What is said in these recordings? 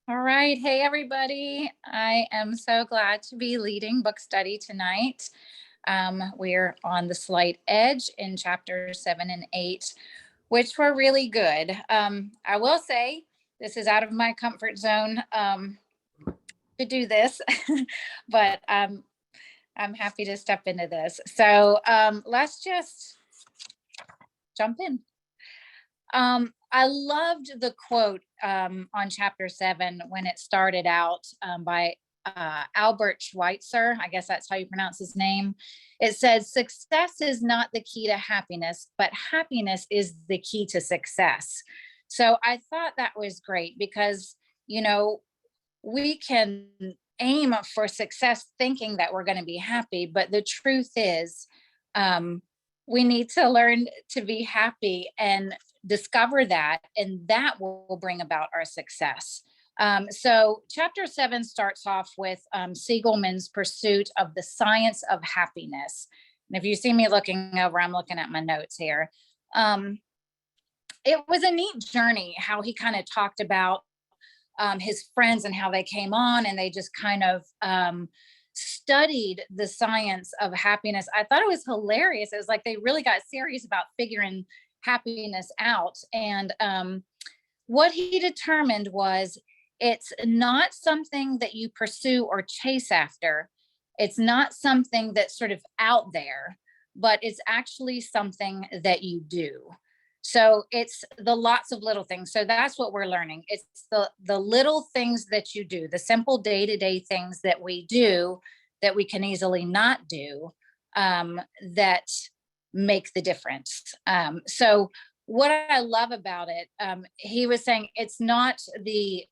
All right. Hey, everybody. I am so glad to be leading book study tonight. We're on the slight edge in chapters 7 and 8, which were really good. I will say this is out of my comfort zone to do this, but I'm happy to step into this. So let's just jump in. I loved the quote on chapter 7 when it started out by Albert Schweitzer. I guess that's how you pronounce his name. It says, "Success is not the key to happiness, but happiness is the key to success." So I thought that was great because, we can aim for success thinking that we're going to be happy, but the truth is, we need to learn to be happy and discover that, and that will bring about our success. So chapter 7 starts off with Siegelman's pursuit of the science of happiness. And if you see me looking over, I'm looking at my notes here. It was a neat journey how he kind of talked about his friends and how they came on, and they just kind of studied the science of happiness. I thought it was hilarious. It was like they really got serious about figuring happiness out. And what he determined was it's not something that you pursue or chase after. It's not something that's sort of out there, but it's actually something that you do. So it's the lots of little things. So that's what we're learning. It's the little things that you do, the simple day-to-day things that we do that we can easily not do, that make the difference. So what I love about it, he was saying it's not the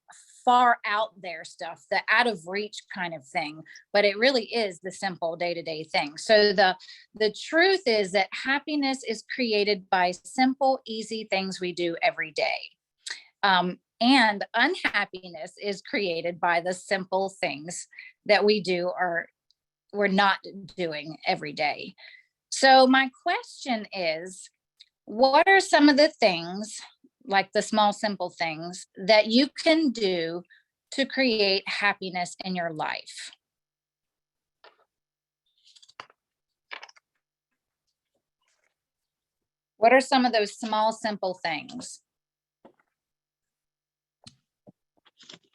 far out there stuff, the out of reach kind of thing, but it really is the simple day-to-day thing. So the truth is that happiness is created by simple, easy things we do every day. And unhappiness is created by the simple things that we do or we're not doing every day. So my question is, what are some of the things, like the small, simple things that you can do to create happiness in your life? What are some of those small, simple things?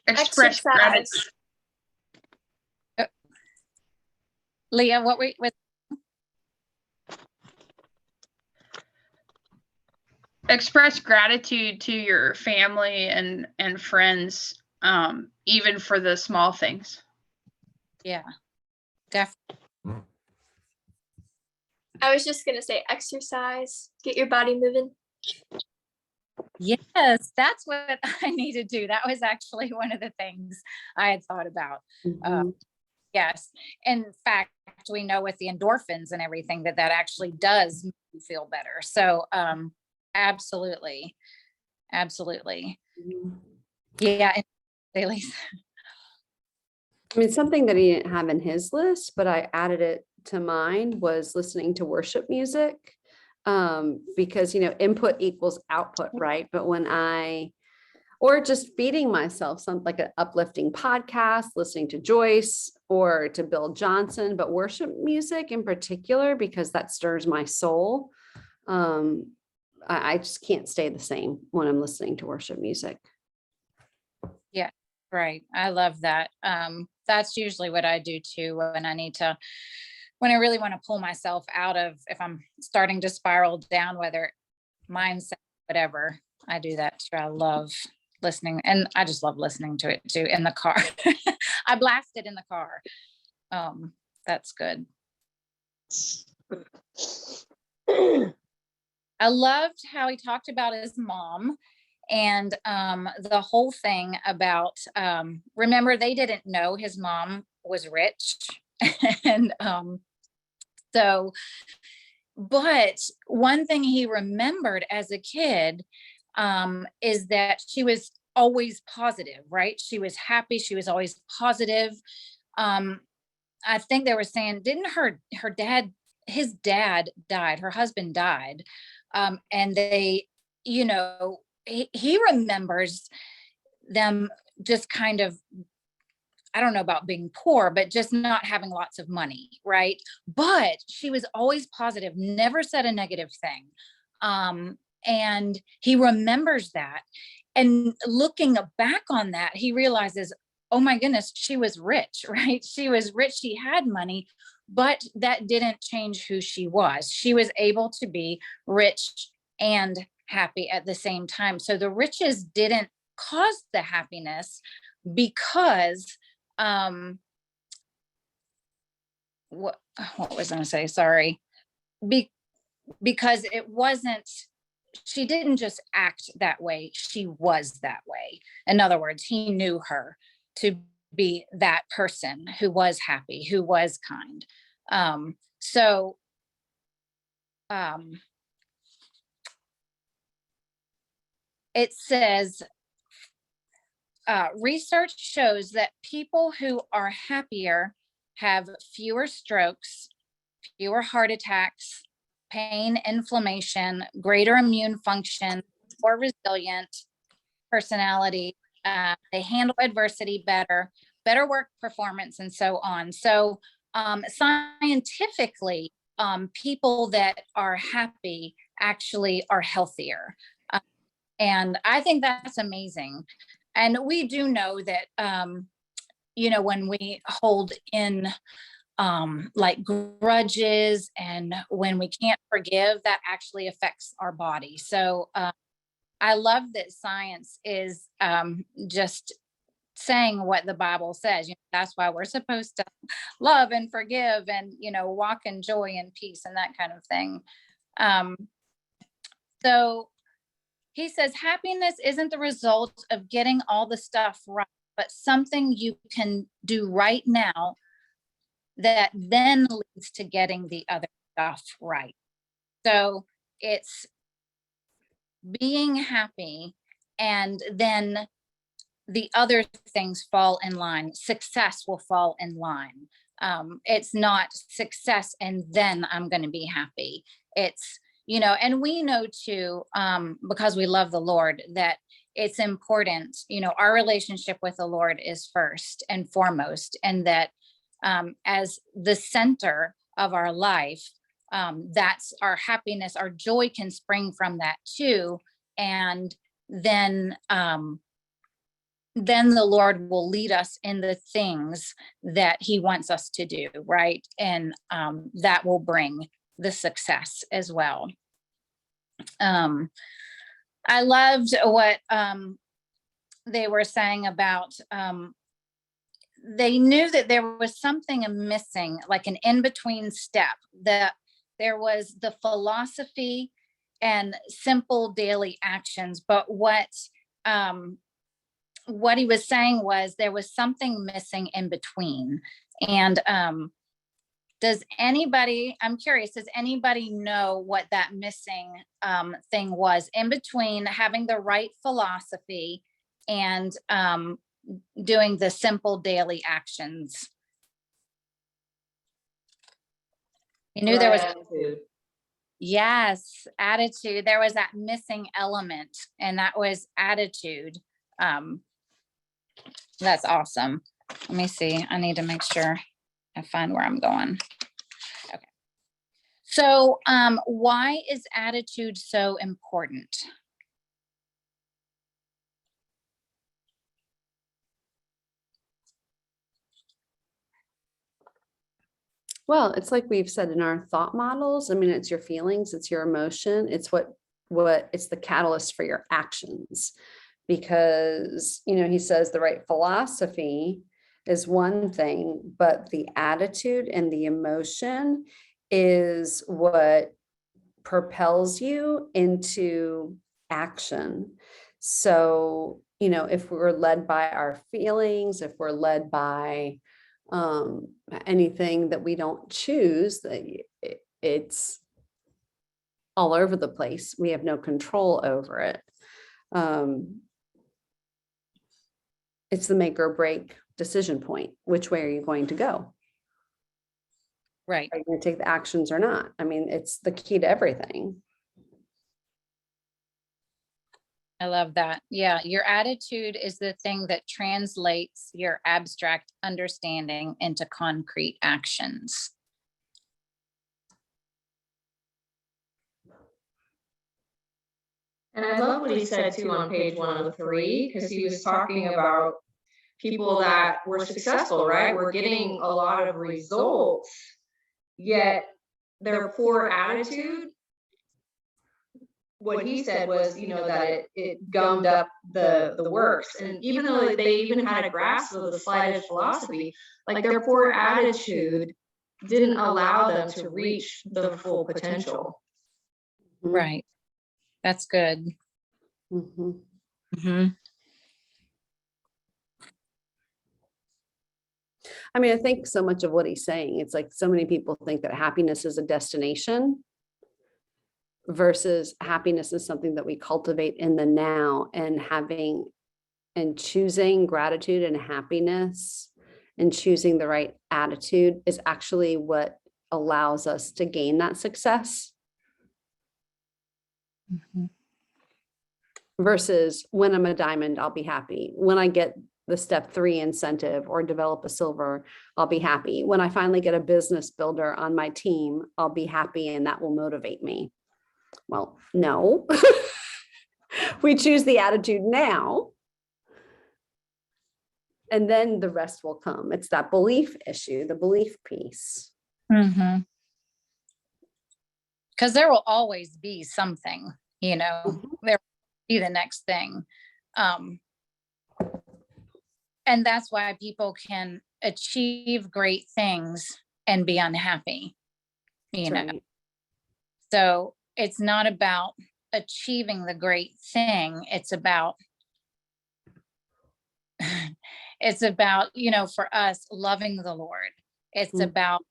Express gratitude. Leah, what were with? Express gratitude to your family and friends, even for the small things. Yeah, definitely. I was just gonna say exercise, get your body moving. Yes, that's what I need to do. That was actually one of the things I had thought about. Yes. In fact, we know with the endorphins and everything that actually does make you feel better. So absolutely. Yeah. Dailies. I mean, something that he didn't have in his list, but I added it to mine, was listening to worship music. Because, input equals output, right? But or just feeding myself something like an uplifting podcast, listening to Joyce or to Bill Johnson, but worship music in particular, because that stirs my soul. I just can't stay the same when I'm listening to worship music. Yeah, right. I love that. That's usually what I do too when I really want to pull myself out of, if I'm starting to spiral down, whether mindset, whatever, I do that too. I love listening, and I just love listening to it too in the car. I blast it in the car. That's good. I loved how he talked about his mom and the whole thing about, remember, they didn't know his mom was rich. And so, but one thing he remembered as a kid is that she was always positive, right? She was happy. She was always positive. I think they were saying, didn't his dad died, her husband died. And they, he remembers them just kind of, I don't know about being poor, but just not having lots of money, right? But she was always positive, never said a negative thing. And he remembers that. And looking back on that, he realizes, oh my goodness, she was rich, right? She was rich, she had money, but that didn't change who she was. She was able to be rich and happy at the same time. So the riches didn't cause the happiness, because what was I going to say? Sorry. Because it wasn't, she didn't just act that way, she was that way. In other words, he knew her to be that person who was happy, who was kind. It says, research shows that people who are happier have fewer strokes, fewer heart attacks, pain, inflammation, greater immune function, more resilient personality. They handle adversity better, better work performance, and so on. So scientifically, people that are happy actually are healthier. And I think that's amazing. And we do know that, when we hold in like grudges, and when we can't forgive, that actually affects our body. So I love that science is just saying what the Bible says. That's why we're supposed to love and forgive and, walk in joy and peace and that kind of thing. So he says, happiness isn't the result of getting all the stuff right, but something you can do right now that then leads to getting the other stuff right. So it's being happy, and then the other things fall in line. Success will fall in line. It's not success and then I'm going to be happy. It's, and we know too, because we love the Lord, that it's important, our relationship with the Lord is first and foremost, and that as the center of our life, that's our happiness, our joy can spring from that too. And then the Lord will lead us in the things that he wants us to do, right? And that will bring the success as well. I loved what they were saying about, they knew that there was something missing, like an in-between step, that there was the philosophy and simple daily actions. But what he was saying was there was something missing in between. And I'm curious, does anybody know what that missing thing was in between having the right philosophy and doing the simple daily actions? You knew there was attitude. Yes, attitude. There was that missing element, and that was attitude. That's awesome. Let me see. I need to make sure I find where I'm going. Okay. So, why is attitude so important? Well, it's like we've said in our thought models. I mean, it's your feelings, it's your emotion, it's what it's the catalyst for your actions. Because, he says the right philosophy is one thing, but the attitude and the emotion is what propels you into action. So, if we're led by our feelings, if we're led by anything that we don't choose, that it's all over the place. We have no control over it. It's the make or break decision point. Which way are you going to go? Right. Are you going to take the actions or not? I mean, it's the key to everything. I love that. Yeah, your attitude is the thing that translates your abstract understanding into concrete actions. And I love what he said too on page 103, because he was talking about people that were successful, right? We're getting a lot of results, yet their poor attitude, what he said was, that it gummed up the works. And even though they even had a grasp of the slighted philosophy, like their poor attitude didn't allow them to reach the full potential. Right. That's good. Mm-hmm. Mm-hmm. I mean, I think so much of what he's saying, it's like so many people think that happiness is a destination versus happiness is something that we cultivate in the now, and having and choosing gratitude and happiness and choosing the right attitude is actually what allows us to gain that success. Mm-hmm. Versus when I'm a diamond, I'll be happy. When I get the step 3 incentive or develop a silver, I'll be happy. When I finally get a business builder on my team, I'll be happy, and that will motivate me. Well, no. We choose the attitude now, and then the rest will come. It's that belief issue, the belief piece. Mm-hmm. Because there will always be something, there will be the next thing. And that's why people can achieve great things and be unhappy, Right. So it's not about achieving the great thing. It's about, for us, loving the Lord. It's about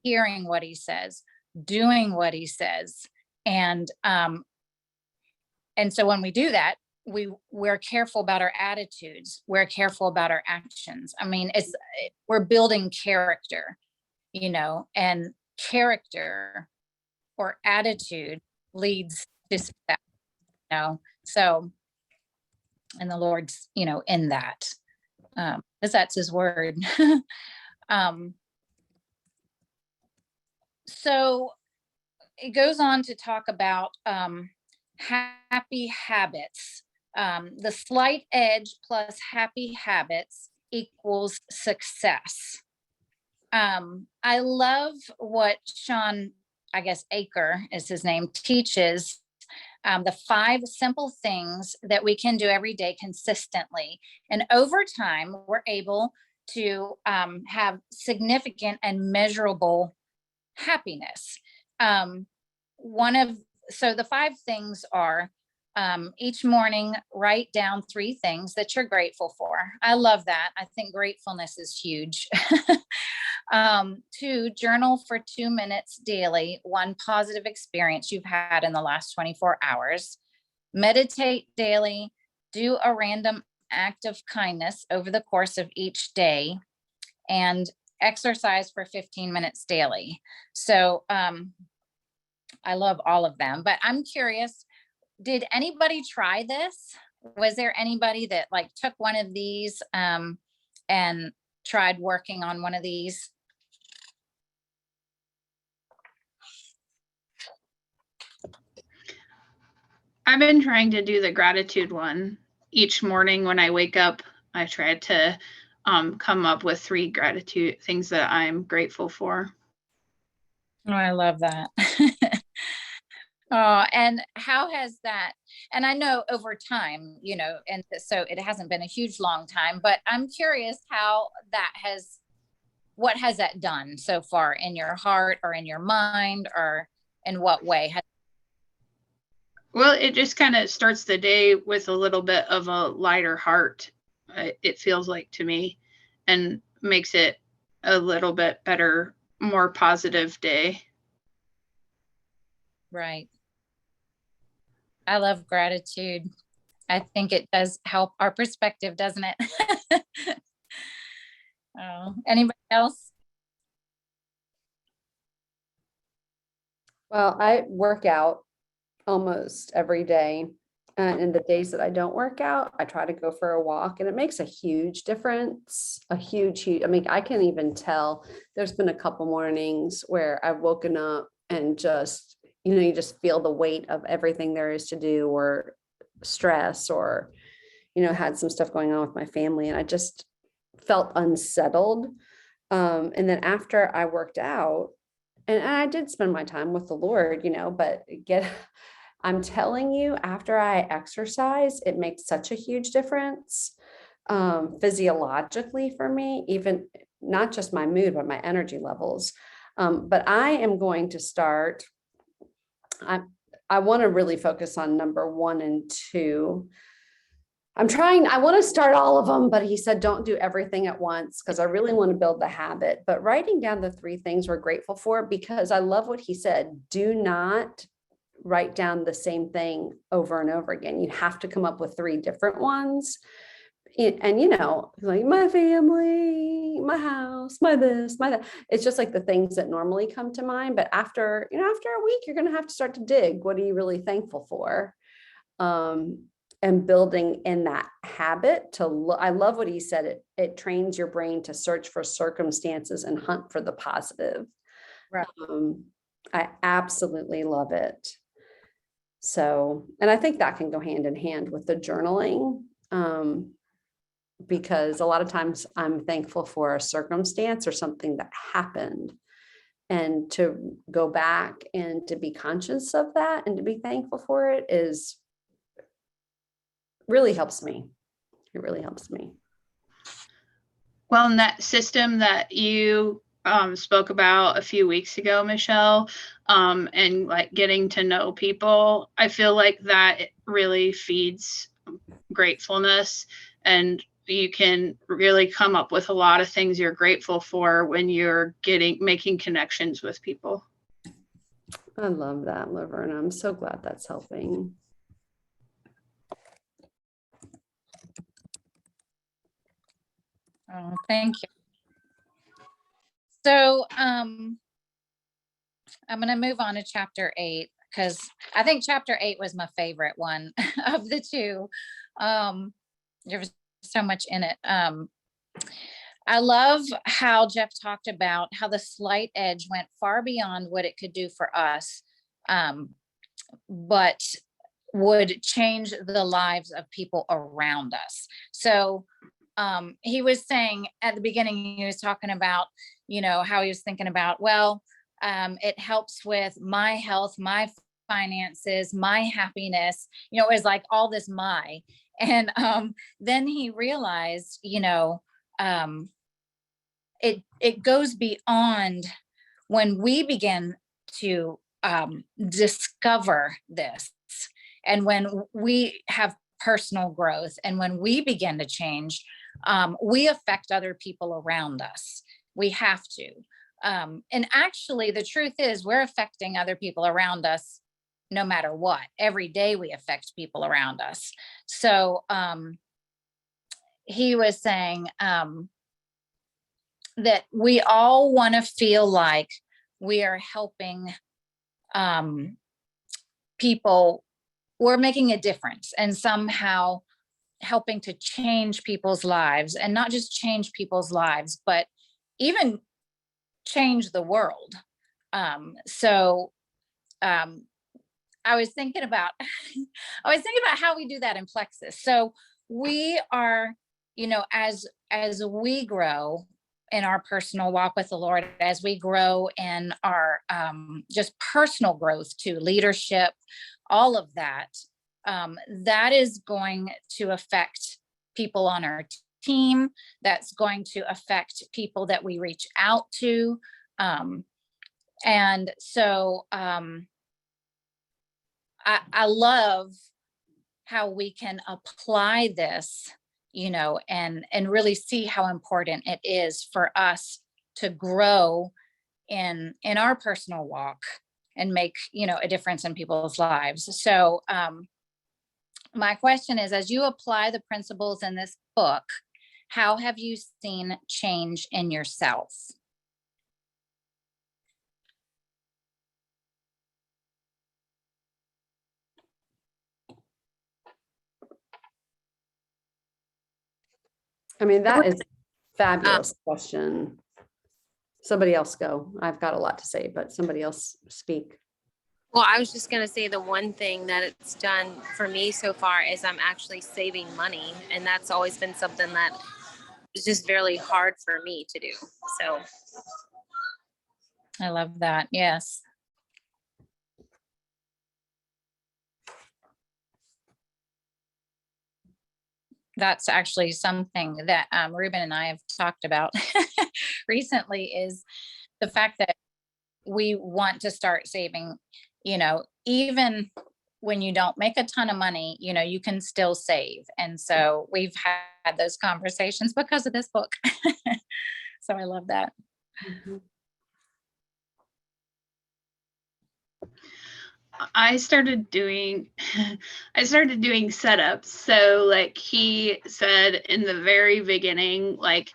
hearing what he says, doing what he says. And so when we do that, we're careful about our attitudes. We're careful about our actions. I mean, we're building character, and character or attitude leads to success, so, and the Lord's, in that, because that's his word. So it goes on to talk about happy habits. The slight edge plus happy habits equals success. I love what Sean, I guess Aker is his name, teaches, the 5 simple things that we can do every day consistently. And over time, we're able to have significant and measurable happiness. So the 5 things are, each morning, write down 3 things that you're grateful for. I love that. I think gratefulness is huge. 2, journal for 2 minutes daily, 1 positive experience you've had in the last 24 hours. Meditate daily, do a random act of kindness over the course of each day, and exercise for 15 minutes daily. So I love all of them, but I'm curious, did anybody try this? Was there anybody that took one of these and tried working on one of these? I've been trying to do the gratitude one each morning when I wake up. I try to come up with 3 gratitude things that I'm grateful for. Oh, I love that. Oh, and how has that, and I know over time, and so it hasn't been a huge long time, but I'm curious how what has that done so far in your heart or in your mind, or in what way? Well, it just kind of starts the day with a little bit of a lighter heart, it feels like to me, and makes it a little bit better, more positive day. Right. I love gratitude. I think it does help our perspective, doesn't it? Oh, anybody else? Well, I work out almost every day. And the days that I don't work out, I try to go for a walk, and it makes a huge difference. A huge, I mean, I can even tell there's been a couple mornings where I've woken up and just, you just feel the weight of everything there is to do, or stress, or, had some stuff going on with my family, and I just felt unsettled. And then after I worked out, and I did spend my time with the Lord, but I'm telling you, after I exercise, it makes such a huge difference, physiologically for me, even not just my mood, but my energy levels. But I am going to start, I want to really focus on number 1 and 2. I want to start all of them, but he said, don't do everything at once, because I really want to build the habit. But writing down the 3 things we're grateful for, because I love what he said, do not write down the same thing over and over again. You have to come up with 3 different ones. And, like my family, my house, my this, my that. It's just like the things that normally come to mind. But after a week, you're going to have to start to dig. What are you really thankful for? And building in that habit to look. I love what he said. It trains your brain to search for circumstances and hunt for the positive. Right. I absolutely love it. So, and I think that can go hand in hand with the journaling, because a lot of times I'm thankful for a circumstance or something that happened, and to go back and to be conscious of that and to be thankful for it really helps me. It really helps me. Well, in that system that you spoke about a few weeks ago, Michele, and like getting to know people, I feel like that really feeds gratefulness, and you can really come up with a lot of things you're grateful for when you're making connections with people. I love that, Laverne. I'm so glad that's helping. Oh, thank you. So I'm going to move on to chapter 8, because I think chapter 8 was my favorite one of the 2. There was so much in it. I love how Jeff talked about how the slight edge went far beyond what it could do for us, but would change the lives of people around us. So he was saying at the beginning, he was talking about, how he was thinking about, it helps with my health, my finances, my happiness, it was like all this and then he realized, it goes beyond when we begin to discover this, and when we have personal growth, and when we begin to change, we affect other people around us. We have to. And actually, the truth is, we're affecting other people around us no matter what. Every day we affect people around us. So he was saying that we all want to feel like we are helping people. We're making a difference and somehow helping to change people's lives, and not just change people's lives, but even change the world. I was thinking about how we do that in Plexus. So we are, as we grow in our personal walk with the Lord, as we grow in our just personal growth to leadership, all of that, that is going to affect people on our team. That's going to affect people that we reach out to. And so I love how we can apply this, and really see how important it is for us to grow in our personal walk and make, a difference in people's lives. So my question is, as you apply the principles in this book, how have you seen change in yourself? I mean, that is fabulous question. Somebody else go. I've got a lot to say, but somebody else speak. Well, I was just going to say the one thing that it's done for me so far is I'm actually saving money. And that's always been something that is just very hard for me to do. So I love that. Yes. That's actually something that Ruben and I have talked about recently, is the fact that we want to start saving, even when you don't make a ton of money, you can still save. And so we've had those conversations because of this book. So I love that. Mm-hmm. I started doing setups. So like he said in the very beginning, like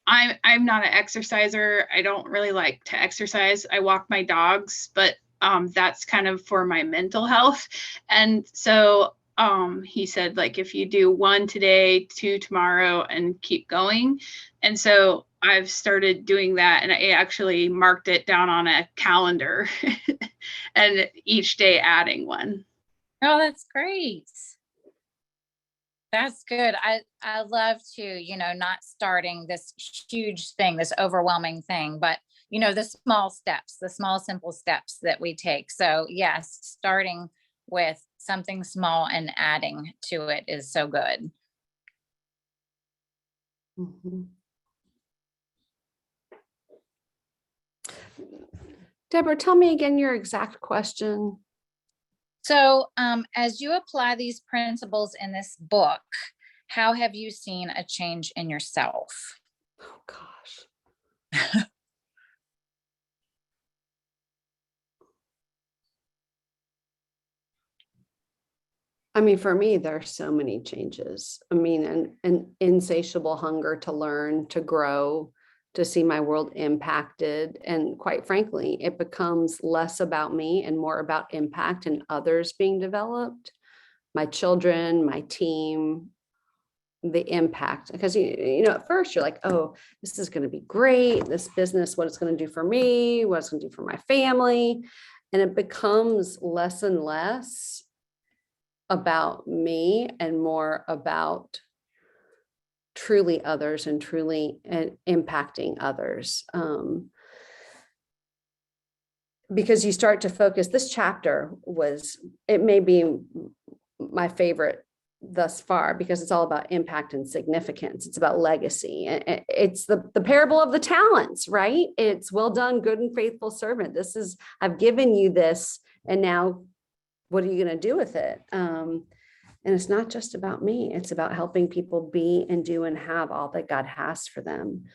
I'm not an exerciser. I don't really like to exercise. I walk my dogs, but that's kind of for my mental health. And so he said, like, if you do 1 today, 2 tomorrow, and keep going. And so I've started doing that, and I actually marked it down on a calendar and each day adding one. Oh, that's great. That's good. I love to, not starting this huge thing, this overwhelming thing, but the small steps, the small, simple steps that we take. So yes, starting with something small and adding to it is so good. Mm-hmm. Debra, tell me again your exact question. So as you apply these principles in this book, how have you seen a change in yourself? Oh, gosh. I mean, for me, there are so many changes. I mean, an insatiable hunger to learn, to grow, to see my world impacted. And quite frankly, it becomes less about me and more about impact and others being developed. My children, my team, the impact. Because, at first you're like, oh, this is going to be great. This business, what it's going to do for me, what it's going to do for my family. And it becomes less and less about me and more about truly others and truly impacting others. Because you start to focus, this chapter it may be my favorite thus far because it's all about impact and significance. It's about legacy. It's the parable of the talents, right? It's well done, good and faithful servant. I've given you this, and now what are you going to do with it? And it's not just about me. It's about helping people be and do and have all that God has for them.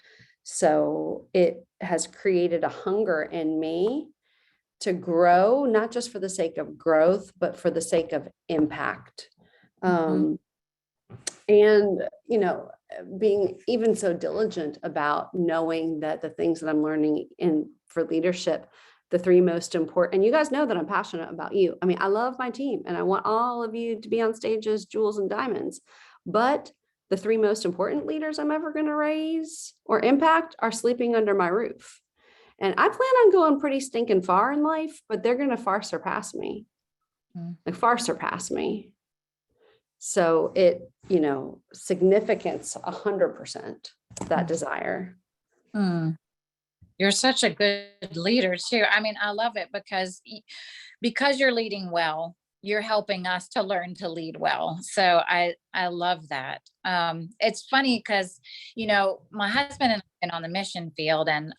So it has created a hunger in me to grow, not just for the sake of growth, but for the sake of impact. And, being even so diligent about knowing that the things that I'm learning for leadership, the 3 most important, and you guys know that I'm passionate about you. I mean, I love my team and I want all of you to be on stage as jewels and diamonds, but the 3 most important leaders I'm ever going to raise or impact are sleeping under my roof. And I plan on going pretty stinking far in life, but they're going to far surpass me. So significance 100%, that desire. You're such a good leader too. I mean, I love it because you're leading well, you're helping us to learn to lead well. So I love that. It's funny because, my husband and I have been on the mission field, and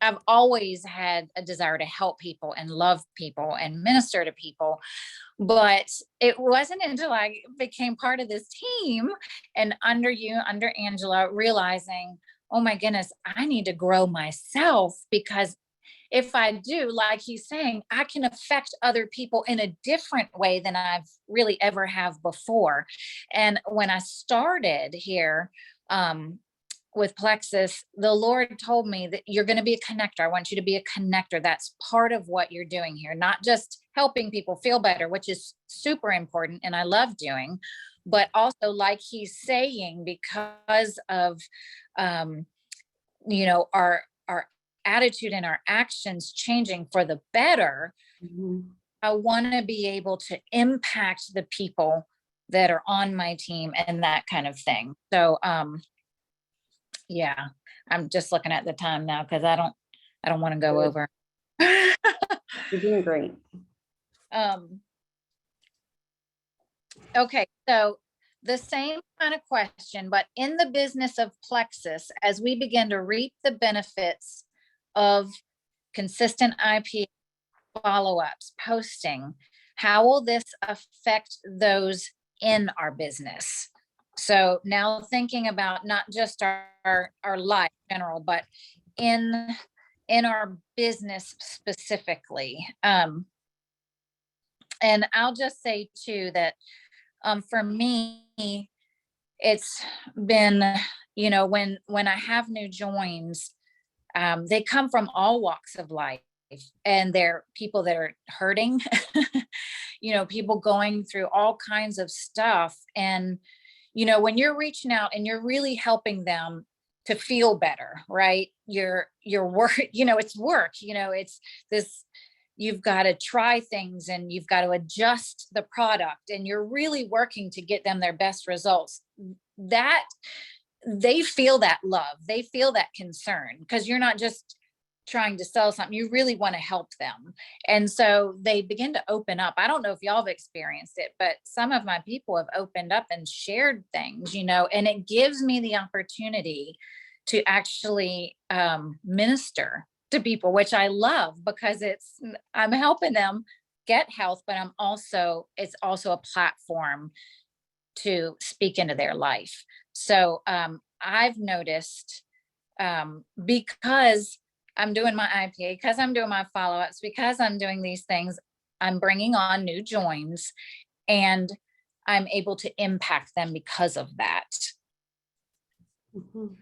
I've always had a desire to help people and love people and minister to people. But it wasn't until I became part of this team and under Angela, realizing, oh my goodness, I need to grow myself, because if I do, like he's saying, I can affect other people in a different way than I've really ever have before. And when I started here, with Plexus, the Lord told me that you're going to be a connector. I want you to be a connector. That's part of what you're doing here, not just helping people feel better, which is super important and I love doing, but also, like he's saying, because of, our attitude and our actions changing for the better, Mhm. I want to be able to impact the people that are on my team and that kind of thing. So, yeah, I'm just looking at the time now because I don't want to go Good. over. You're doing great. Okay, so the same kind of question, but in the business of Plexus, as we begin to reap the benefits of consistent IP follow-ups, posting, how will this affect those in our business? So now thinking about not just our life in general, but in our business specifically. And I'll just say too that for me, it's been, when I have new joins, they come from all walks of life, and they're people that are hurting, people going through all kinds of stuff. And, when you're reaching out and you're really helping them to feel better, right? Your work, it's work, it's this, you've got to try things and you've got to adjust the product, and you're really working to get them their best results. That they feel that love, they feel that concern, because you're not just trying to sell something, you really want to help them. And so they begin to open up. I don't know if y'all have experienced it, but some of my people have opened up and shared things, and it gives me the opportunity to actually minister to people, which I love, because I'm helping them get health, but it's also a platform to speak into their life. So I've noticed, because I'm doing my IPA, because I'm doing my follow-ups, because I'm doing these things, I'm bringing on new joins, and I'm able to impact them because of that. Mhm.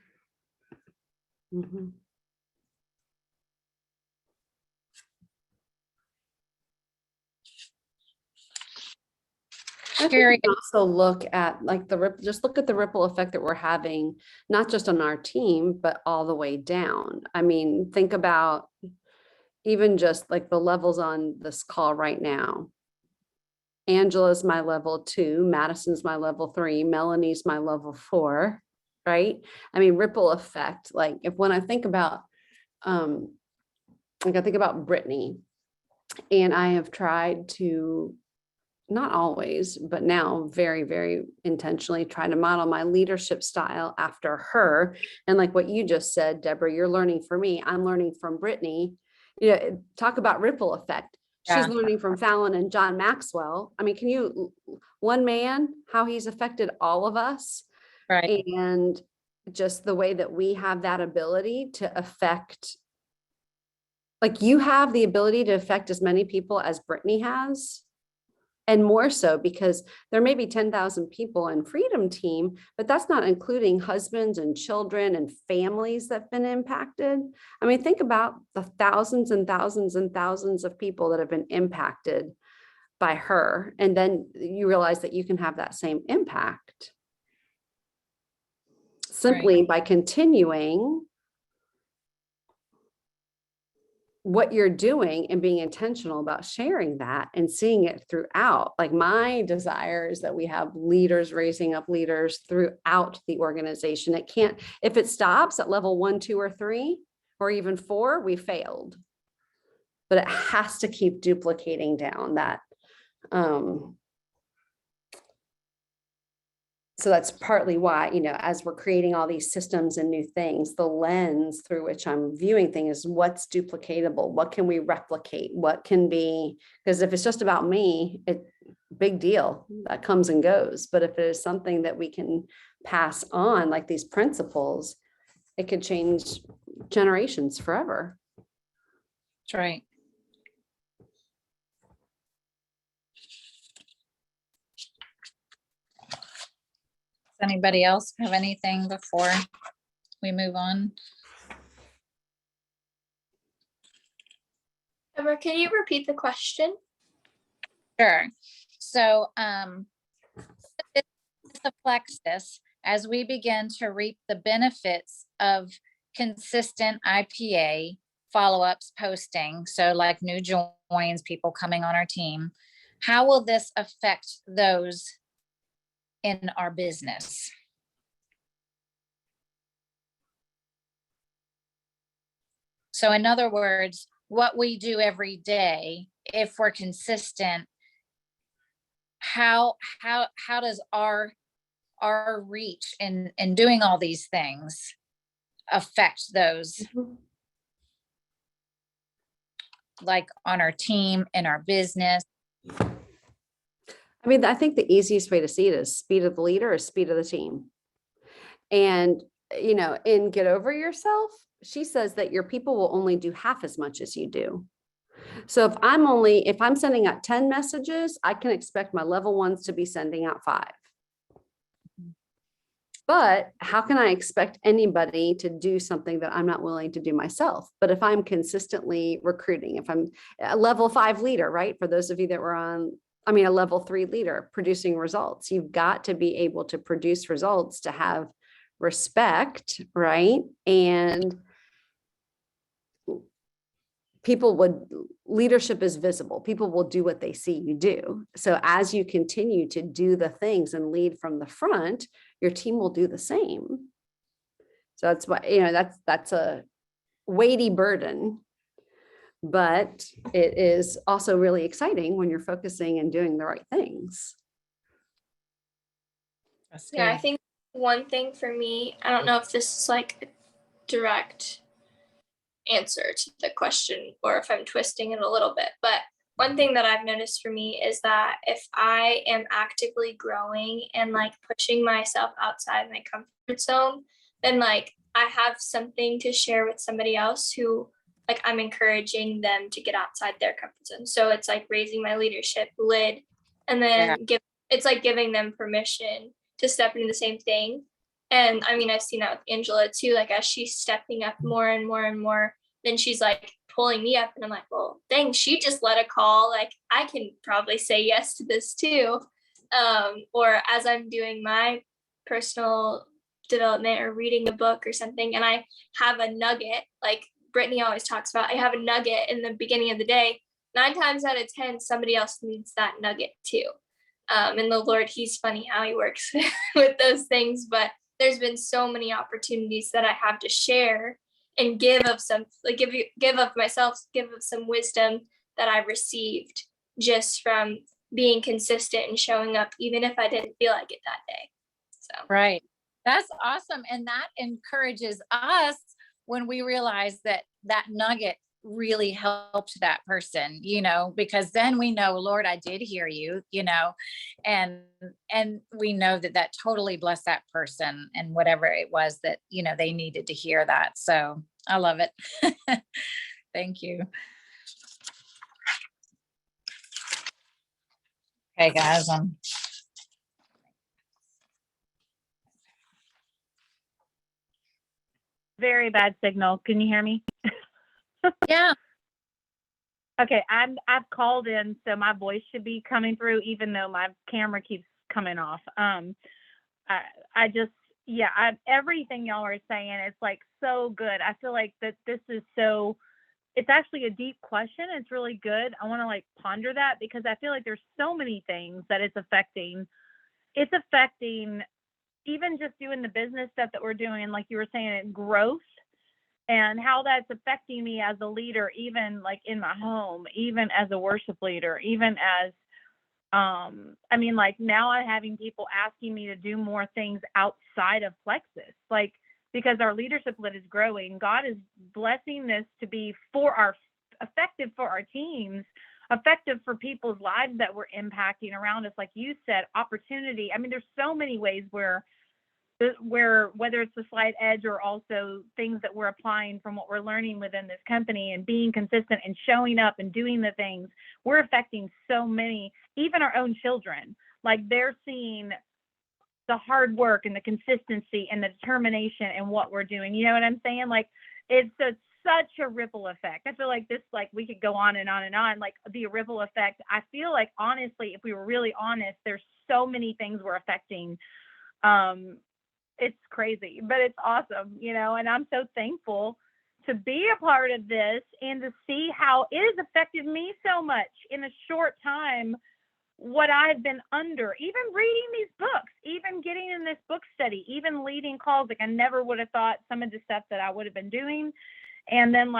Mhm. I think we Sherry, can also look at like just look at the ripple effect that we're having, not just on our team, but all the way down. I mean, think about even just like the levels on this call right now. Angela's my level 2, Madison's my level 3, Melanie's my level 4, right? I mean, ripple effect. Like when I think about, I think about Brittany, and I have tried to, not always, but now very, very intentionally try to model my leadership style after her. And like what you just said, Debra, you're learning from me, I'm learning from Brittany. Talk about ripple effect. She's Yeah. learning from Fallon and John Maxwell. I mean, one man, how he's affected all of us, right. and just the way that we have that ability to affect, like you have the ability to affect as many people as Brittany has. And more so because there may be 10,000 people in Freedom Team, but that's not including husbands and children and families that have been impacted. I mean, think about the thousands and thousands and thousands of people that have been impacted by her. And then you realize that you can have that same impact simply by continuing what you're doing and being intentional about sharing that and seeing it throughout. Like my desire is that we have leaders raising up leaders throughout the organization. It can't, if it stops at level 1, 2, or 3, or even 4, we failed. But it has to keep duplicating down that. So that's partly why, as we're creating all these systems and new things, the lens through which I'm viewing things is what's duplicatable, what can we replicate, what can be, because if it's just about me, big deal, that comes and goes. But if it is something that we can pass on, like these principles, it could change generations forever. That's right. Anybody else have anything before we move on? Debra, can you repeat the question? Sure. So the Plexus, as we begin to reap the benefits of consistent IPA follow-ups posting, so like new joins, people coming on our team, how will this affect those in our business? So in other words, what we do every day, if we're consistent, how does our reach in doing all these things affect those, like on our team, in our business? I mean, I think the easiest way to see it is speed of the leader or speed of the team. And, you know, in Get Over Yourself, she says that your people will only do half as much as you do. So if I'm sending out 10 messages, I can expect my level ones to be sending out 5. But how can I expect anybody to do something that I'm not willing to do myself? But if I'm consistently recruiting, if I'm a level 5 leader, right? For those of you that were on, I mean, a level 3 leader producing results, you've got to be able to produce results to have respect, right? And leadership is visible. People will do what they see you do. So as you continue to do the things and lead from the front, your team will do the same. So that's why, you know, that's a weighty burden, but it is also really exciting when you're focusing and doing the right things. Yeah, I think one thing for me, I don't know if this is like a direct answer to the question or if I'm twisting it a little bit, but one thing that I've noticed for me is that if I am actively growing and like pushing myself outside my comfort zone, then like I have something to share with somebody else who like I'm encouraging them to get outside their comfort zone. So it's like raising my leadership lid and then it's like giving them permission to step into the same thing. And I mean, I've seen that with Angela too, like as she's stepping up more and more and more, then she's like pulling me up and I'm like, well, dang, she just let a call. Like I can probably say yes to this too. Or as I'm doing my personal development or reading a book or something, and I have a nugget, like Brittany always talks about, I have a nugget in the beginning of the day, 9 times out of 10, somebody else needs that nugget too. And the Lord, he's funny how he works with those things, but there's been so many opportunities that I have to share and give of some, like give of myself, give of some wisdom that I received just from being consistent and showing up, even if I didn't feel like it that day. So right. That's awesome. And that encourages us when we realize that that nugget really helped that person, you know, because then we know, Lord, I did hear you, you know, and we know that that totally blessed that person and whatever it was that, you know, they needed to hear that. So I love it. Thank you. Okay, guys. Very bad signal. Can you hear me? Yeah. Okay, I've called in, so my voice should be coming through, even though my camera keeps coming off. Everything y'all are saying, it's like so good. I feel like that this is so, it's actually a deep question. It's really good. I want to like ponder that because I feel like there's so many things that it's affecting. It's affecting even just doing the business stuff that we're doing, like you were saying, growth. And how that's affecting me as a leader, even like in my home, even as a worship leader, even as, I mean, like now I'm having people asking me to do more things outside of Plexus, like because our leadership lid is growing. God is blessing this to be effective for our teams, effective for people's lives that we're impacting around us. Like you said, opportunity. I mean, there's so many ways where whether it's the slight edge or also things that we're applying from what we're learning within this company and being consistent and showing up and doing the things, we're affecting so many, even our own children. Like they're seeing the hard work and the consistency and the determination in what we're doing. You know what I'm saying? Like it's such a ripple effect. I feel like this, like we could go on and on and on, like the ripple effect. I feel like honestly, if we were really honest, there's so many things we're affecting It's crazy, but it's awesome, and I'm so thankful to be a part of this and to see how it has affected me so much in a short time, what I've been under, even reading these books, even getting in this book study, even leading calls. Like I never would have thought some of the stuff that I would have been doing. And then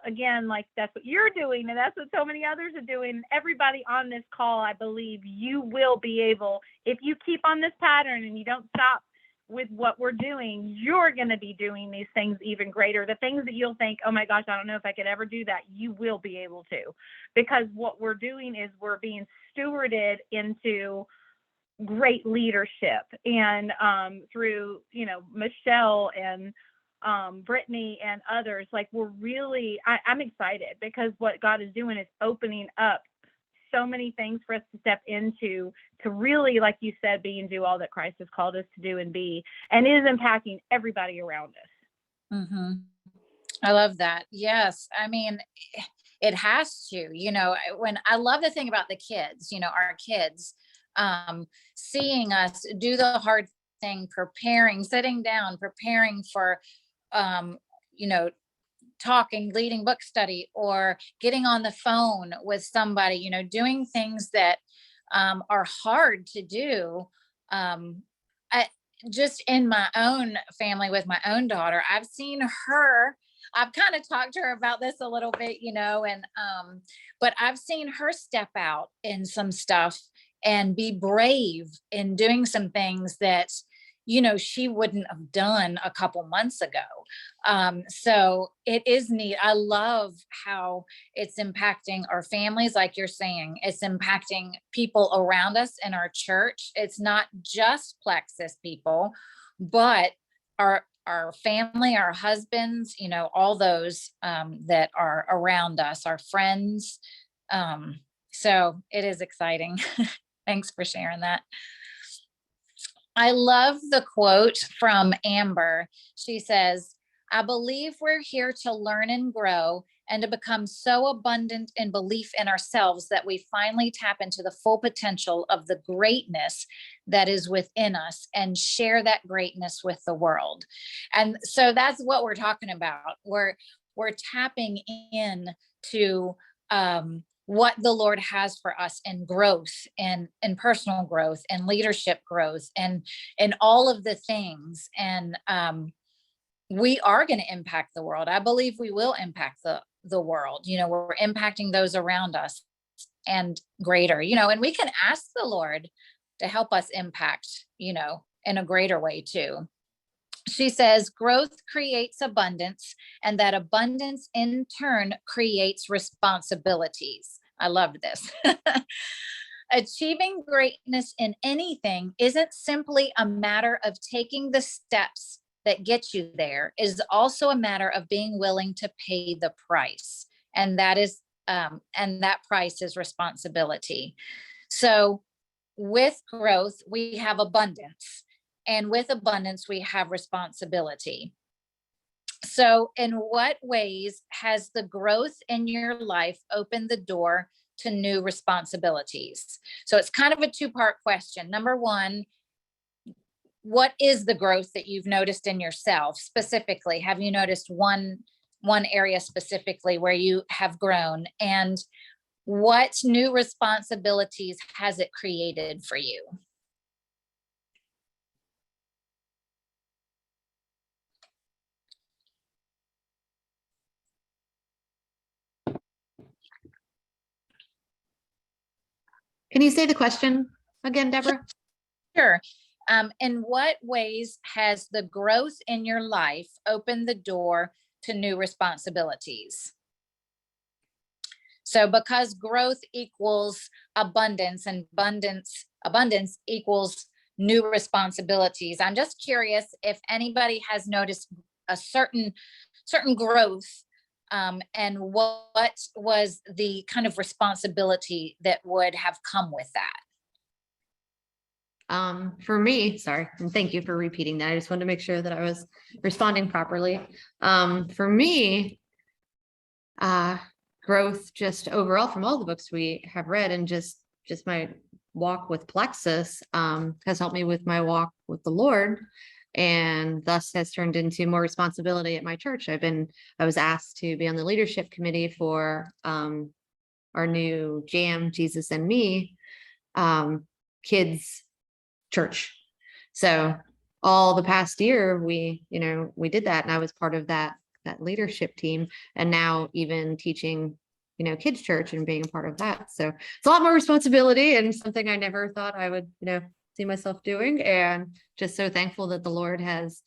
again, that's what you're doing. And that's what so many others are doing. Everybody on this call, I believe you will be able, if you keep on this pattern and you don't stop with what we're doing, you're going to be doing these things even greater. The things that you'll think, oh my gosh, I don't know if I could ever do that. You will be able to, because what we're doing is we're being stewarded into great leadership. And through, Michele and Brittany and others, we're really, I'm excited because what God is doing is opening up so many things for us to step into, to really, like you said, be and do all that Christ has called us to do and be, and it is impacting everybody around us. Mm-hmm. I love that. Yes. I mean, it has to, when I love the thing about the kids, our kids, seeing us do the hard thing, sitting down, preparing for, talking, leading book study, or getting on the phone with somebody, doing things that are hard to do. Just in my own family with my own daughter, I've seen her, I've kind of talked to her about this a little bit, but I've seen her step out in some stuff and be brave in doing some things that, she wouldn't have done a couple months ago. So it is neat. I love how it's impacting our families. Like you're saying, it's impacting people around us in our church. It's not just Plexus people, but our family, our husbands, all those that are around us, our friends. So it is exciting. Thanks for sharing that. I love the quote from Amber. She says, I believe we're here to learn and grow and to become so abundant in belief in ourselves that we finally tap into the full potential of the greatness that is within us and share that greatness with the world. And so that's what we're talking about. We're tapping in to what the Lord has for us in growth and personal growth and leadership growth and all of the things. And we are going to impact the world. I believe we will impact the world. We're impacting those around us and greater, and we can ask the Lord to help us impact, in a greater way too. She says, growth creates abundance, and that abundance in turn creates responsibilities. I loved this. Achieving greatness in anything isn't simply a matter of taking the steps that get you there. It is also a matter of being willing to pay the price. And that price is responsibility. So with growth, we have abundance. And with abundance, we have responsibility. So in what ways has the growth in your life opened the door to new responsibilities? So it's kind of a two-part question. Number one, what is the growth that you've noticed in yourself specifically? Have you noticed one area specifically where you have grown? And what new responsibilities has it created for you? Can you say the question again, Debra? Sure. In what ways has the growth in your life opened the door to new responsibilities? So because growth equals abundance and abundance equals new responsibilities, I'm just curious if anybody has noticed a certain growth, and what was the kind of responsibility that would have come with that? For me, sorry, and thank you for repeating that. I just wanted to make sure that I was responding properly. For me, growth just overall from all the books we have read, and just my walk with Plexus has helped me with my walk with the Lord, and thus has turned into more responsibility at my church. I was asked to be on the leadership committee for our new Jam, Jesus and Me kids church. So all the past year, we did that, and I was part of that leadership team, and now even teaching, kids church and being a part of that. So it's a lot more responsibility and something I never thought I would, see myself doing. And just so thankful that the Lord has,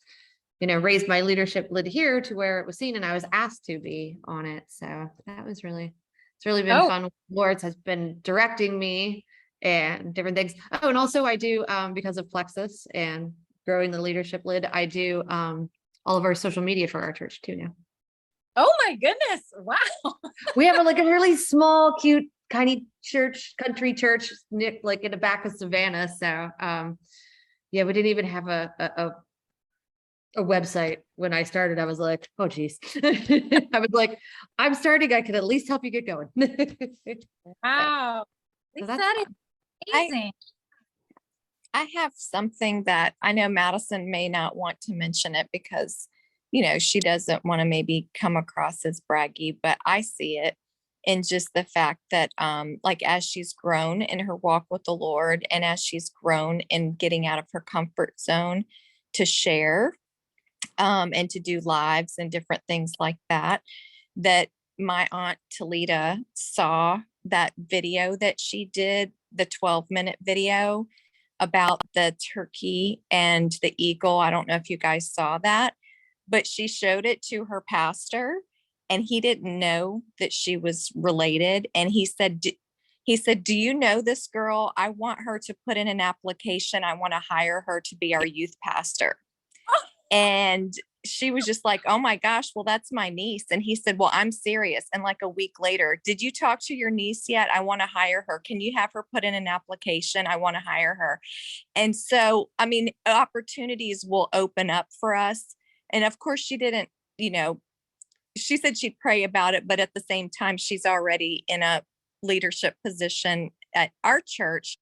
raised my leadership lid here to where it was seen and I was asked to be on it. So that was it's really been fun. Lord has been directing me and different things. Oh, and also I do, because of Plexus and growing the leadership lid, I do all of our social media for our church too now. Oh my goodness. Wow. We have a really small, cute, tiny church, country church, like in the back of Savannah. So yeah, we didn't even have a website when I started. I was like, oh geez. I was like, I'm starting, I could at least help you get going. Wow. So That is amazing. I have something that I know Madison may not want to mention it because, she doesn't want to maybe come across as braggy, but I see it in just the fact that, like, as she's grown in her walk with the Lord and as she's grown in getting out of her comfort zone to share, and to do lives and different things like that, that my aunt Talita saw that video that she did, the 12-minute video about the turkey and the eagle. I don't know if you guys saw that, but she showed it to her pastor and he didn't know that she was related. And he said, do you know this girl? I want her to put in an application. I want to hire her to be our youth pastor. And she was just like, oh my gosh, well, that's my niece. And he said, well, I'm serious. And like a week later, did you talk to your niece yet? I want to hire her. Can you have her put in an application? I want to hire her. And so, I mean, opportunities will open up for us. And of course she didn't, she said she'd pray about it, but at the same time, she's already in a leadership position at our church.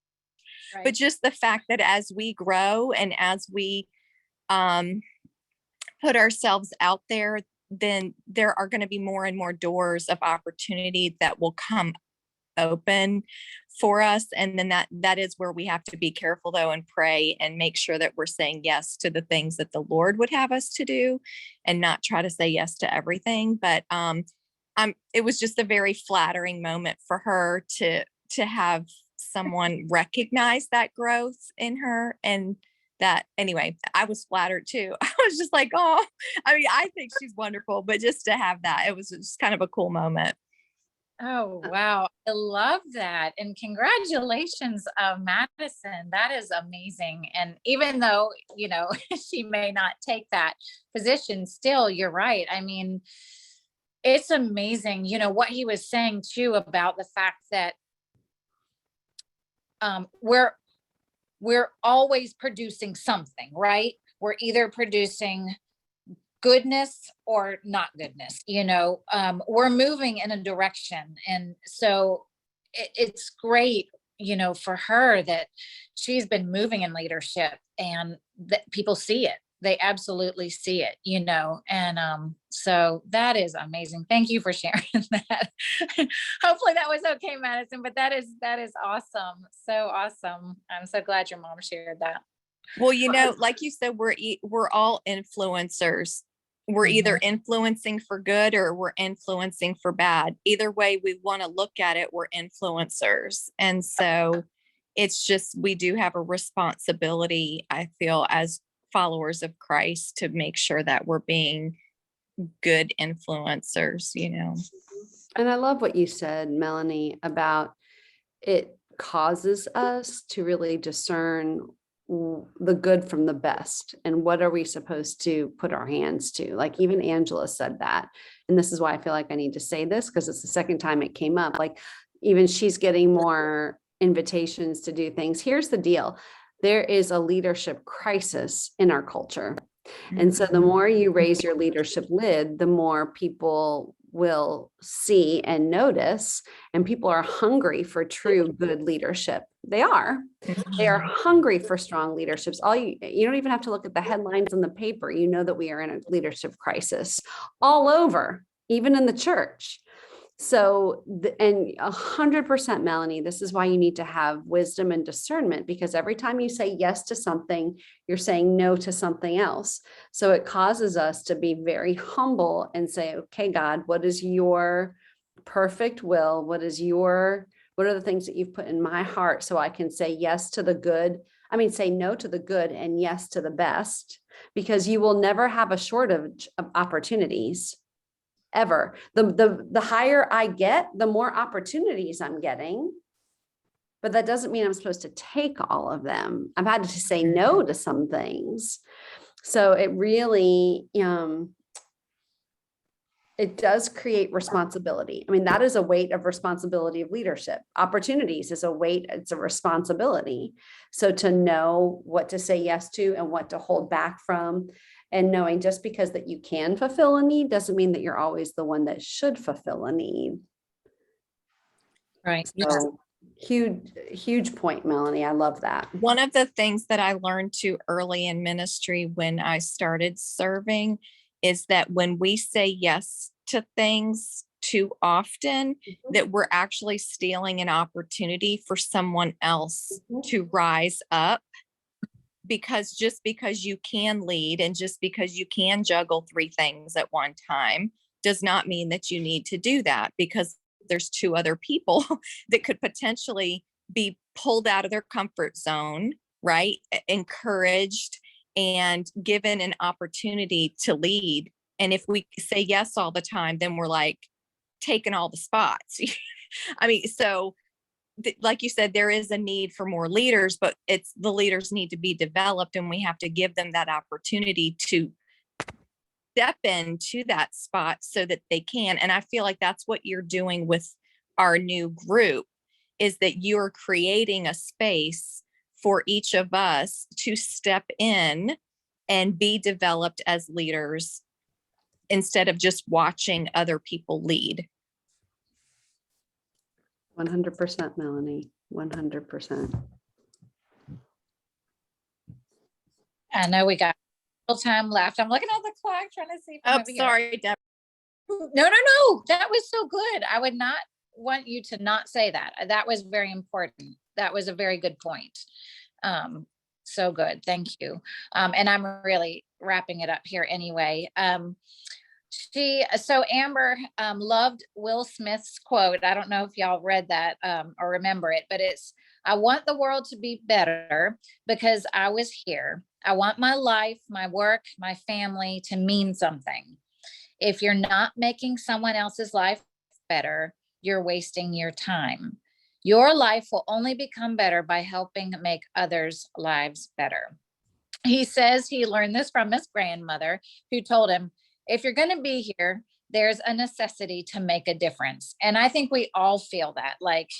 Right. But just the fact that as we grow and as we, put ourselves out there, then there are going to be more and more doors of opportunity that will come open for us. And then that is where we have to be careful though, and pray and make sure that we're saying yes to the things that the Lord would have us to do and not try to say yes to everything. But it was just a very flattering moment for her to have someone recognize that growth in her. And that, anyway, I was flattered too. I was just like, oh, I mean, I think she's wonderful, but just to have that, it was just kind of a cool moment. Oh, wow. I love that. And congratulations, Madison. That is amazing. And even though, she may not take that position, still, you're right. I mean, it's amazing, what he was saying too, about the fact that we're always producing something, right? We're either producing goodness or not goodness, we're moving in a direction. And so it's great, for her that she's been moving in leadership and that people see it. They absolutely see it, and so that is amazing. Thank you for sharing that. Hopefully that was okay, Madison, but that is awesome. So awesome. I'm so glad your mom shared that. Well, like you said, we're all influencers. We're either influencing for good or we're influencing for bad. Either way we want to look at it, we're influencers. And so it's just, we do have a responsibility, I feel, as followers of Christ, to make sure that we're being good influencers, And I love what you said, Melanie, about it causes us to really discern the good from the best and what are we supposed to put our hands to. Like even Angela said that, and this is why I feel like I need to say this because it's the second time it came up. Like even she's getting more invitations to do things. Here's the deal. There is a leadership crisis in our culture. And so the more you raise your leadership lid, the more people will see and notice, and people are hungry for true good leadership. They are hungry for strong leaderships. You don't even have to look at the headlines in the paper. You know that we are in a leadership crisis all over, even in the church. So, and 100%, Melanie, this is why you need to have wisdom and discernment, because every time you say yes to something, you're saying no to something else. So it causes us to be very humble and say, okay, God, what is your perfect will? What are the things that you've put in my heart so I can say yes to the good? Say no to the good and yes to the best, because you will never have a shortage of opportunities. Ever. The higher I get, the more opportunities I'm getting. But that doesn't mean I'm supposed to take all of them. I've had to say no to some things. So it really, it does create responsibility. That is a weight of responsibility of leadership. Opportunities is a weight, it's a responsibility. So to know what to say yes to and what to hold back from, and knowing just because that you can fulfill a need doesn't mean that you're always the one that should fulfill a need. Right. So huge point, Melanie. I love that. One of the things that I learned too early in ministry when I started serving is that when we say yes to things too often, that we're actually stealing an opportunity for someone else to rise up. Because just because you can lead and just because you can juggle 3 things at one time does not mean that you need to do that, because there's 2 other people that could potentially be pulled out of their comfort zone, right? Encouraged and given an opportunity to lead. And if we say yes all the time, then we're like taking all the spots. So like you said, there is a need for more leaders, but it's the leaders need to be developed, and we have to give them that opportunity to step into that spot so that they can. And I feel like that's what you're doing with our new group, is that you're creating a space for each of us to step in and be developed as leaders instead of just watching other people lead. 100%, Melanie, 100%. I know we got a little time left. I'm looking at the clock trying to see. Oh, sorry, Deb. No. That was so good. I would not want you to not say that. That was very important. That was a very good point. So good. Thank you. And I'm really wrapping it up here anyway. Amber loved Will Smith's quote. I don't know if y'all read that or remember it, but it's, I want the world to be better because I was here. I want my life, my work, my family to mean something. If you're not making someone else's life better, you're wasting your time. Your life will only become better by helping make others' lives better. He says he learned this from his grandmother, who told him, if you're going to be here, there's a necessity to make a difference. And I think we all feel that, like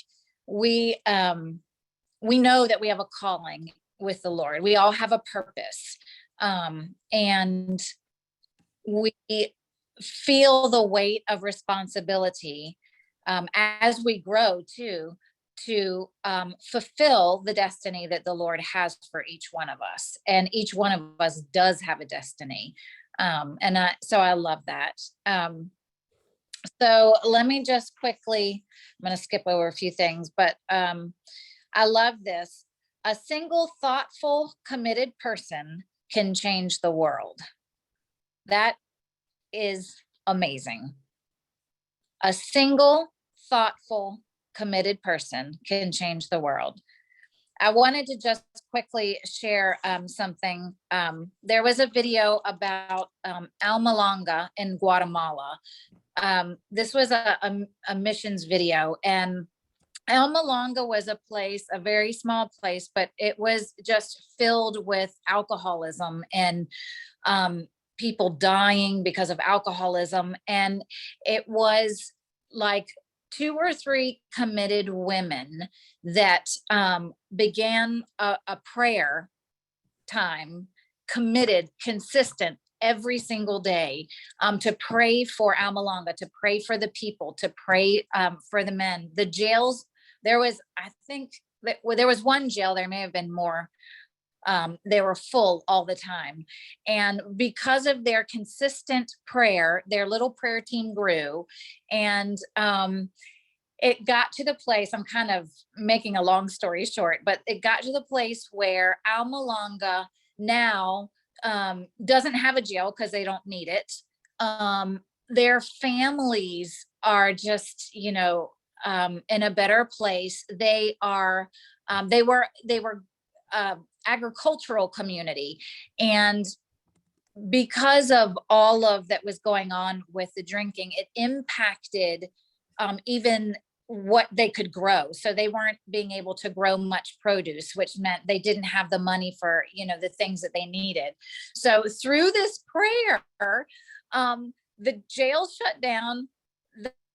we know that we have a calling with the Lord. We all have a purpose. And we feel the weight of responsibility as we grow to fulfill the destiny that the Lord has for each one of us. And each one of us does have a destiny. So I love that. So let me just quickly, I'm going to skip over a few things, but I love this. A single thoughtful, committed person can change the world. That is amazing. A single, thoughtful, committed person can change the world. I wanted to just quickly share something. There was a video about Alma Longa in Guatemala. This was a missions video, and Alma Longa was a place, a very small place, but it was just filled with alcoholism and people dying because of alcoholism. And it was like 2 or 3 committed women that began a prayer time, committed, consistent every single day, to pray for Almalonga, to pray for the people, to pray for the men. The jails, there was, I think, there was one jail, there may have been more. They were full all the time. And because of their consistent prayer, their little prayer team grew. And it got to the place, I'm kind of making a long story short, but it got to the place where Almalonga now doesn't have a jail because they don't need it. Their families are just, in a better place. They were agricultural community. And because of all of that was going on with the drinking, it impacted even what they could grow. So they weren't being able to grow much produce, which meant they didn't have the money for, the things that they needed. So through this prayer, the jail shut down.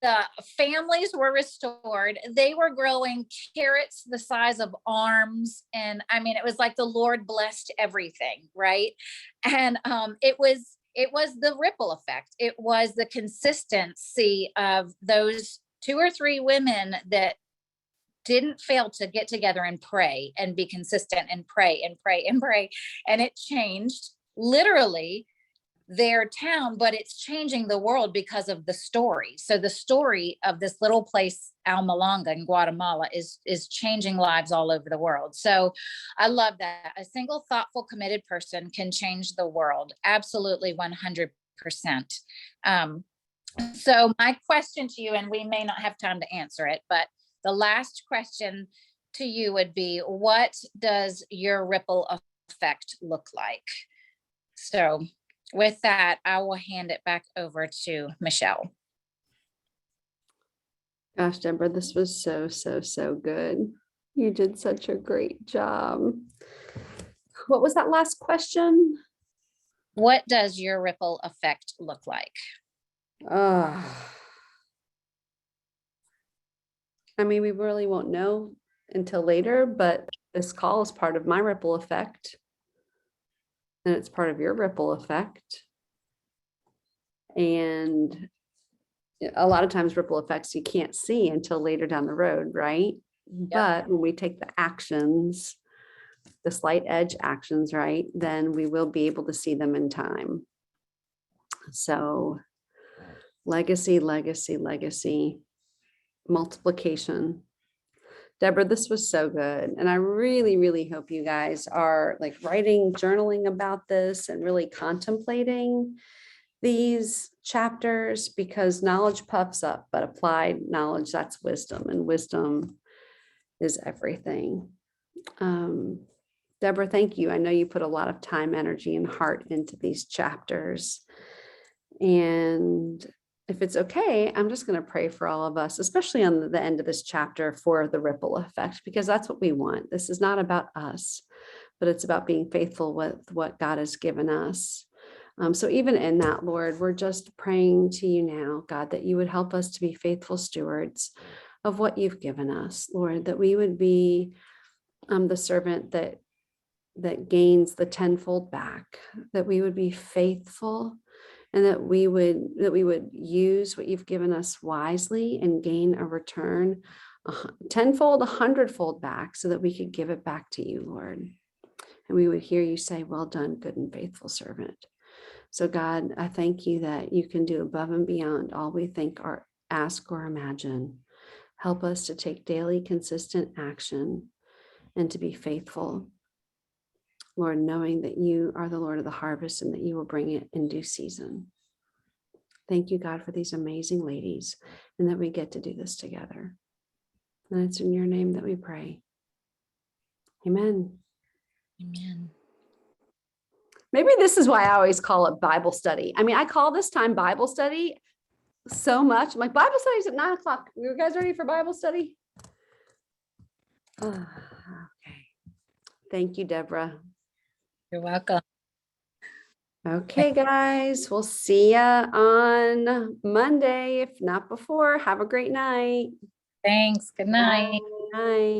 The families were restored. They were growing carrots the size of arms. And I mean, it was like the Lord blessed everything, right? And it was the ripple effect. It was the consistency of those 2 or 3 women that didn't fail to get together and pray and be consistent and pray and pray and pray. And it changed literally their town, but it's changing the world because of the story. So the story of this little place, Almalonga in Guatemala, is changing lives all over the world. So I love that. A single, thoughtful, committed person can change the world. Absolutely, 100%. So my question to you, and we may not have time to answer it, but the last question to you would be, what does your ripple effect look like? So with that, I will hand it back over to Michele. Gosh, Debra, this was so, so, so good. You did such a great job. What was that last question? What does your ripple effect look like? I mean, we really won't know until later, but this call is part of my ripple effect. And it's part of your ripple effect. And a lot of times ripple effects you can't see until later down the road, right? Yep. But when we take the actions, the slight edge actions, right, then we will be able to see them in time. So legacy, legacy, legacy, multiplication. Debra, this was so good. And I really, really hope you guys are like writing, journaling about this and really contemplating these chapters, because knowledge puffs up, but applied knowledge, that's wisdom, and wisdom is everything. Debra, thank you. I know you put a lot of time, energy, and heart into these chapters. And if it's okay, I'm just going to pray for all of us, especially on the end of this chapter, for the ripple effect, because that's what we want. This is not about us, but it's about being faithful with what God has given us. So even in that, Lord, we're just praying to you now, God, that you would help us to be faithful stewards of what you've given us, Lord, that we would be the servant that gains the tenfold back, that we would be faithful, and that we would use what you've given us wisely and gain a return tenfold, 100-fold back, so that we could give it back to you, Lord. And we would hear you say, well done, good and faithful servant. So God, I thank you that you can do above and beyond all we think or ask or imagine. Help us to take daily, consistent action and to be faithful, Lord, knowing that you are the Lord of the harvest and that you will bring it in due season. Thank you, God, for these amazing ladies and that we get to do this together. And it's in your name that we pray. Amen. Amen. Maybe this is why I always call it Bible study. I mean, I call this time Bible study so much. I'm like, Bible study's at 9 o'clock. You guys ready for Bible study? Okay. Thank you, Debra. You're welcome. Okay, guys, we'll see ya on Monday, if not before. Have a great night. Thanks. Good night. Bye. Night.